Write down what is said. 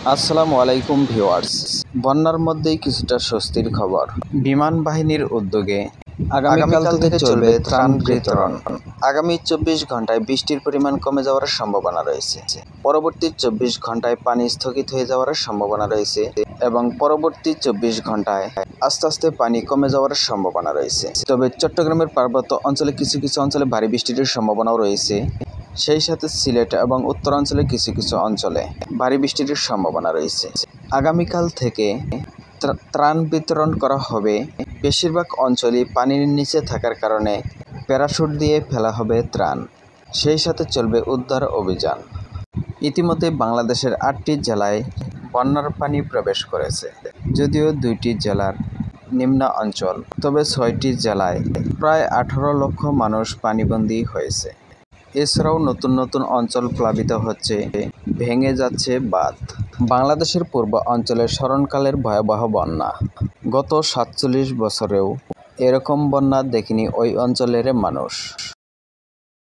আসসালামু আলাইকুম ভিউয়ার্স। বন্যার মধ্যেই কিছুটা স্বস্তির খবর। বিমান বাহিনীর উদ্যোগে আগামীকাল থেকে চলবে ত্রাণ বিতরণ। আগামী 24 ঘন্টায় বৃষ্টির পরিমাণ কমে যাওয়ার সম্ভাবনা রয়েছে। পরবর্তী 24 ঘন্টায় পানি স্থগিত হয়ে যাওয়ার সম্ভাবনা রয়েছে এবং পরবর্তী 24 ঘন্টায় আস্তে আস্তে পানি কমে যাওয়ার সম্ভাবনা রয়েছে। তবে চট্টগ্রামের পার্বত্য অঞ্চলে কিছু কিছু অঞ্চলে ভারী বৃষ্টির সম্ভাবনাও রয়েছে। সেই সাথে সিলেট এবং উত্তরাঞ্চলের কিছু কিছু অঞ্চলে ভারী বৃষ্টির সম্ভাবনা রয়েছে। আগামীকাল থেকে ত্রাণ বিতরণ করা হবে। বেশিরভাগ অঞ্চলই পানির নিচে থাকার কারণে প্যারাশুট দিয়ে ফেলা হবে ত্রাণ। সেই সাথে চলবে উদ্ধার অভিযান। ইতিমধ্যে বাংলাদেশের 8টি জেলায় বন্যার পানি প্রবেশ করেছে। যদিও 2টি জেলার নিম্ন অঞ্চল, তবে 6টি জেলায় প্রায় 18 লক্ষ মানুষ পানিবন্দী হয়েছে। এছাড়াও নতুন নতুন অঞ্চল প্লাবিত হচ্ছে, ভেঙে যাচ্ছে বাঁধ। বাংলাদেশের পূর্ব অঞ্চলের স্মরণকালের ভয়াবহ বন্যা। গত 47 বছরেও এরকম বন্যা দেখেনি ওই অঞ্চলের মানুষ।